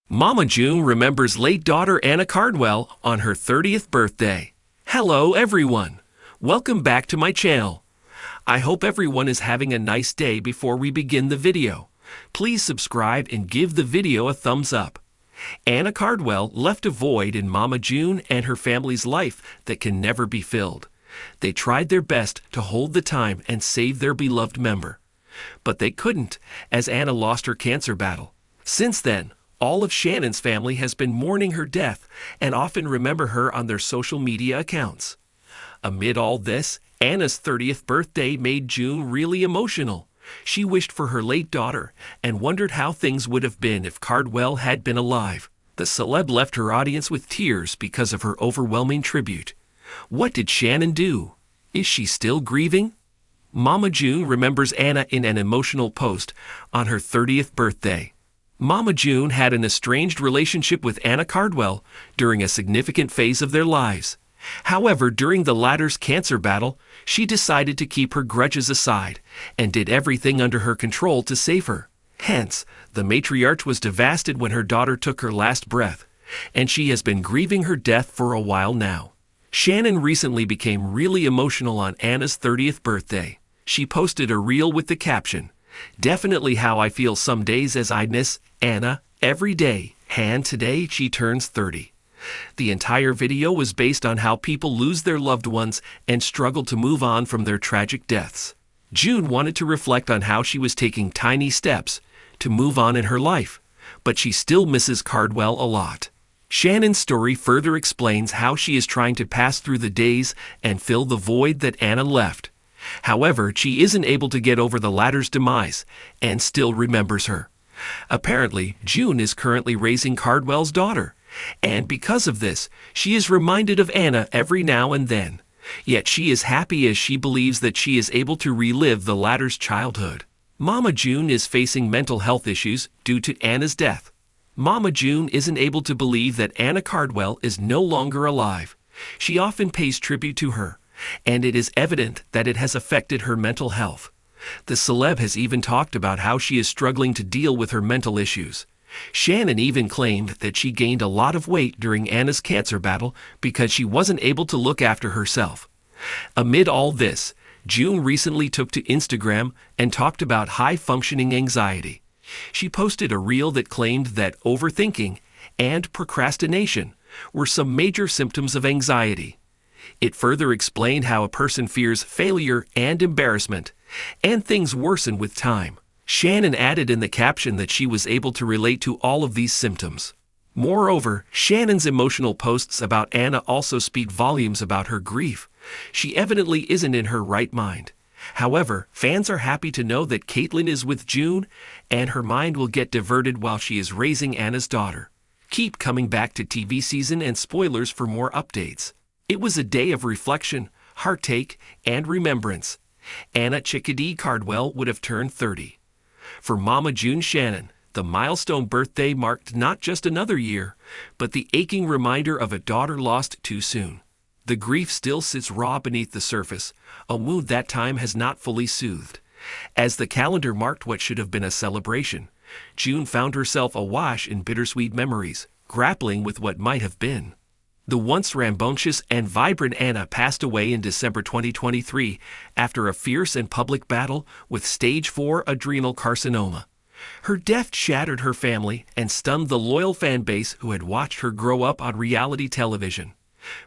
Mama June remembers late daughter Anna Cardwell on her 30th birthday. Hello everyone! Welcome back to my channel. I hope everyone is having a nice day. Before we begin the video, please subscribe and give the video a thumbs up. Anna Cardwell left a void in Mama June and her family's life that can never be filled. They tried their best to hold the time and save their beloved member. But they couldn't, as Anna lost her cancer battle. Since then, all of Shannon's family has been mourning her death and often remember her on their social media accounts. Amid all this, Anna's 30th birthday made June really emotional. She wished for her late daughter and wondered how things would have been if Cardwell had been alive. The celeb left her audience with tears because of her overwhelming tribute. What did Shannon do? Is she still grieving? Mama June remembers Anna in an emotional post on her 30th birthday. Mama June had an estranged relationship with Anna Cardwell during a significant phase of their lives. However, during the latter's cancer battle, she decided to keep her grudges aside and did everything under her control to save her. Hence, the matriarch was devastated when her daughter took her last breath, and she has been grieving her death for a while now. Shannon recently became really emotional on Anna's 30th birthday. She posted a reel with the caption, "Definitely how I feel some days as I miss Anna every day, and today she turns 30. The entire video was based on how people lose their loved ones and struggle to move on from their tragic deaths. June wanted to reflect on how she was taking tiny steps to move on in her life, but she still misses Cardwell a lot. Shannon's story further explains how she is trying to pass through the days and fill the void that Anna left. However, she isn't able to get over the latter's demise and still remembers her. Apparently, June is currently raising Cardwell's daughter, and because of this, she is reminded of Anna every now and then. Yet she is happy as she believes that she is able to relive the latter's childhood. Mama June is facing mental health issues due to Anna's death. Mama June isn't able to believe that Anna Cardwell is no longer alive. She often pays tribute to her, and it is evident that it has affected her mental health. The celeb has even talked about how she is struggling to deal with her mental issues. Shannon even claimed that she gained a lot of weight during Anna's cancer battle because she wasn't able to look after herself. Amid all this, June recently took to Instagram and talked about high-functioning anxiety. She posted a reel that claimed that overthinking and procrastination were some major symptoms of anxiety. It further explained how a person fears failure and embarrassment, and things worsen with time. Shannon added in the caption that she was able to relate to all of these symptoms. Moreover, Shannon's emotional posts about Anna also speak volumes about her grief. She evidently isn't in her right mind. However, fans are happy to know that Caitlin is with June, and her mind will get diverted while she is raising Anna's daughter. Keep coming back to TV season and spoilers for more updates. It was a day of reflection, heartache, and remembrance. Anna Chickadee Cardwell would have turned 30. For Mama June Shannon, the milestone birthday marked not just another year, but the aching reminder of a daughter lost too soon. The grief still sits raw beneath the surface, a wound that time has not fully soothed. As the calendar marked what should have been a celebration, June found herself awash in bittersweet memories, grappling with what might have been. The once rambunctious and vibrant Anna passed away in December 2023 after a fierce and public battle with stage 4 adrenal carcinoma. Her death shattered her family and stunned the loyal fan base who had watched her grow up on reality television.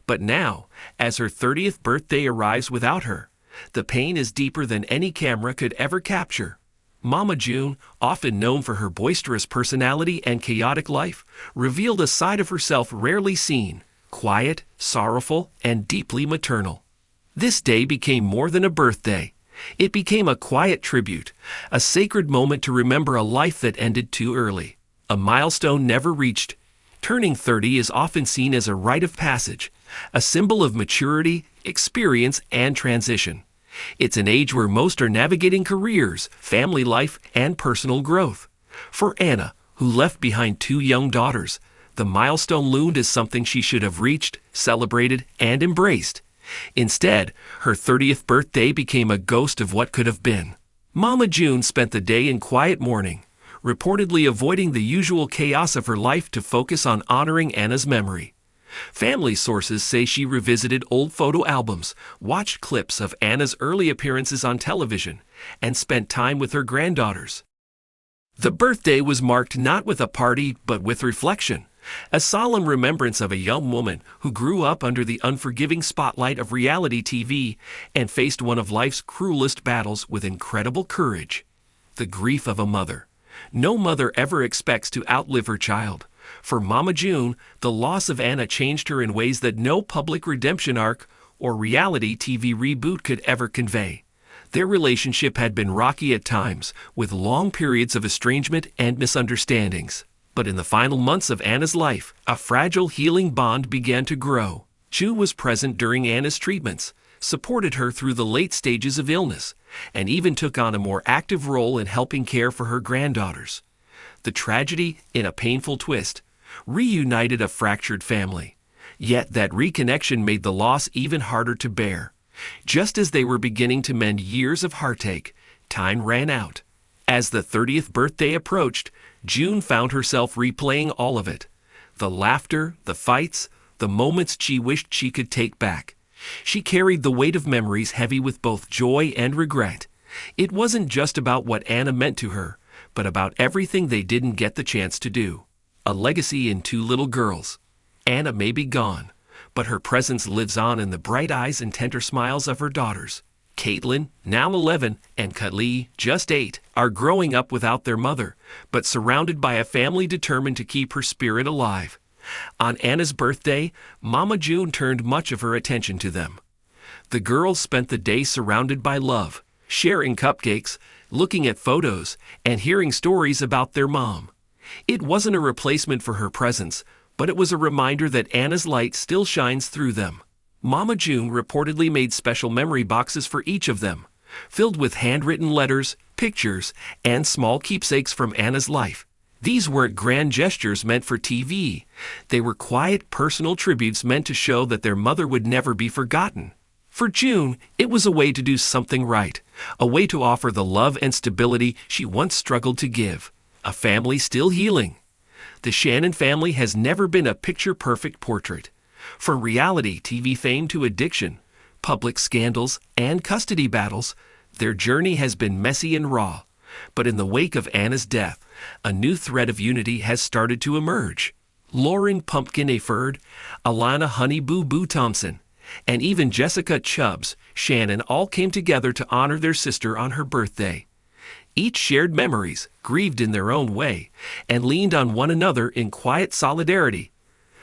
But now, as her 30th birthday arrives without her, the pain is deeper than any camera could ever capture. Mama June, often known for her boisterous personality and chaotic life, revealed a side of herself rarely seen. Quiet, sorrowful, and deeply maternal. This day became more than a birthday. It became a quiet tribute, a sacred moment to remember a life that ended too early, a milestone never reached. Turning 30 is often seen as a rite of passage, a symbol of maturity, experience, and transition. It's an age where most are navigating careers, family life, and personal growth. For Anna, who left behind 2 young daughters, the milestone loomed as something she should have reached, celebrated, and embraced. Instead, her 30th birthday became a ghost of what could have been. Mama June spent the day in quiet mourning, reportedly avoiding the usual chaos of her life to focus on honoring Anna's memory. Family sources say she revisited old photo albums, watched clips of Anna's early appearances on television, and spent time with her granddaughters. The birthday was marked not with a party but with reflection, a solemn remembrance of a young woman who grew up under the unforgiving spotlight of reality TV and faced one of life's cruelest battles with incredible courage: the grief of a mother. No mother ever expects to outlive her child. For Mama June, the loss of Anna changed her in ways that no public redemption arc or reality TV reboot could ever convey. Their relationship had been rocky at times, with long periods of estrangement and misunderstandings. But in the final months of Anna's life, a fragile healing bond began to grow. June was present during Anna's treatments, supported her through the late stages of illness, and even took on a more active role in helping care for her granddaughters. The tragedy, in a painful twist, reunited a fractured family. Yet that reconnection made the loss even harder to bear. Just as they were beginning to mend years of heartache, time ran out. As the 30th birthday approached, June found herself replaying all of it. The laughter, the fights, the moments she wished she could take back. She carried the weight of memories heavy with both joy and regret. It wasn't just about what Anna meant to her, but about everything they didn't get the chance to do. A legacy in two little girls. Anna may be gone, but her presence lives on in the bright eyes and tender smiles of her daughters. Caitlin, now 11, and Khalil, just 8, are growing up without their mother, but surrounded by a family determined to keep her spirit alive. On Anna's birthday, Mama June turned much of her attention to them. The girls spent the day surrounded by love, sharing cupcakes, looking at photos, and hearing stories about their mom. It wasn't a replacement for her presence, but it was a reminder that Anna's light still shines through them. Mama June reportedly made special memory boxes for each of them, filled with handwritten letters, pictures, and small keepsakes from Anna's life. These weren't grand gestures meant for TV. They were quiet, personal tributes meant to show that their mother would never be forgotten. For June, it was a way to do something right, a way to offer the love and stability she once struggled to give. A family still healing. The Shannon family has never been a picture-perfect portrait. From reality TV fame to addiction, public scandals, and custody battles, their journey has been messy and raw. But in the wake of Anna's death, a new thread of unity has started to emerge. Lauren Pumpkin Aferd, Alana Honey Boo Boo Thompson, and even Jessica Chubbs Shannon all came together to honor their sister on her birthday. Each shared memories, grieved in their own way, and leaned on one another in quiet solidarity.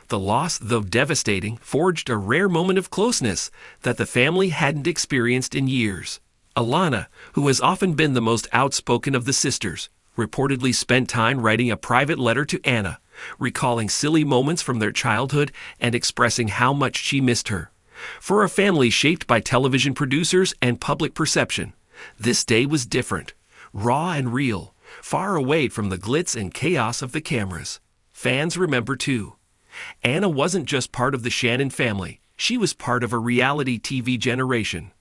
The loss, though devastating, forged a rare moment of closeness that the family hadn't experienced in years. Alana, who has often been the most outspoken of the sisters, reportedly spent time writing a private letter to Anna, recalling silly moments from their childhood and expressing how much she missed her. For a family shaped by television producers and public perception, this day was different, raw and real, far away from the glitz and chaos of the cameras. Fans remember too. Anna wasn't just part of the Shannon family, she was part of a reality TV generation.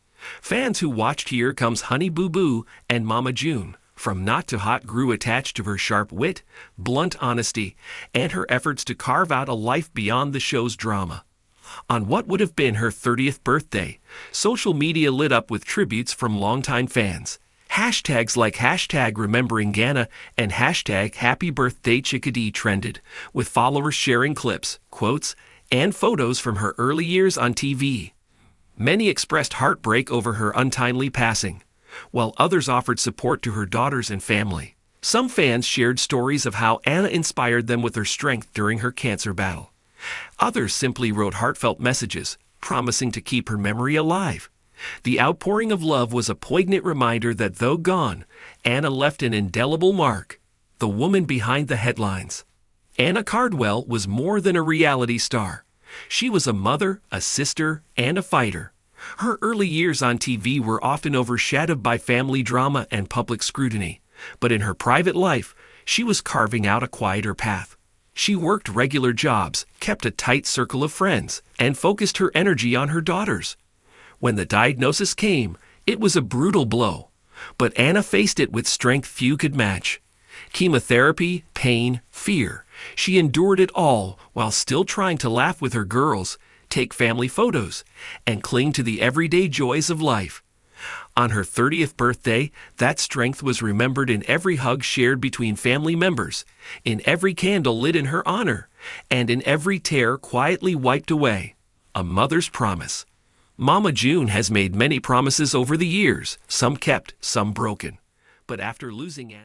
Fans who watched Here Comes Honey Boo Boo and Mama June, from not to hot, grew attached to her sharp wit, blunt honesty, and her efforts to carve out a life beyond the show's drama. On what would have been her 30th birthday, social media lit up with tributes from longtime fans. Hashtags like #RememberingAnna and #HappyBirthdayChickadee trended, with followers sharing clips, quotes, and photos from her early years on TV. Many expressed heartbreak over her untimely passing, while others offered support to her daughters and family. Some fans shared stories of how Anna inspired them with her strength during her cancer battle. Others simply wrote heartfelt messages, promising to keep her memory alive. The outpouring of love was a poignant reminder that though gone, Anna left an indelible mark, the woman behind the headlines. Anna Cardwell was more than a reality star. She was a mother, a sister, and a fighter. Her early years on TV were often overshadowed by family drama and public scrutiny, but in her private life, she was carving out a quieter path. She worked regular jobs, kept a tight circle of friends, and focused her energy on her daughters. When the diagnosis came, it was a brutal blow, but Anna faced it with strength few could match. Chemotherapy, pain, fear. She endured it all while still trying to laugh with her girls, take family photos, and cling to the everyday joys of life. On her 30th birthday, that strength was remembered in every hug shared between family members, in every candle lit in her honor, and in every tear quietly wiped away. A mother's promise. Mama June has made many promises over the years, some kept, some broken. But after losing Anna...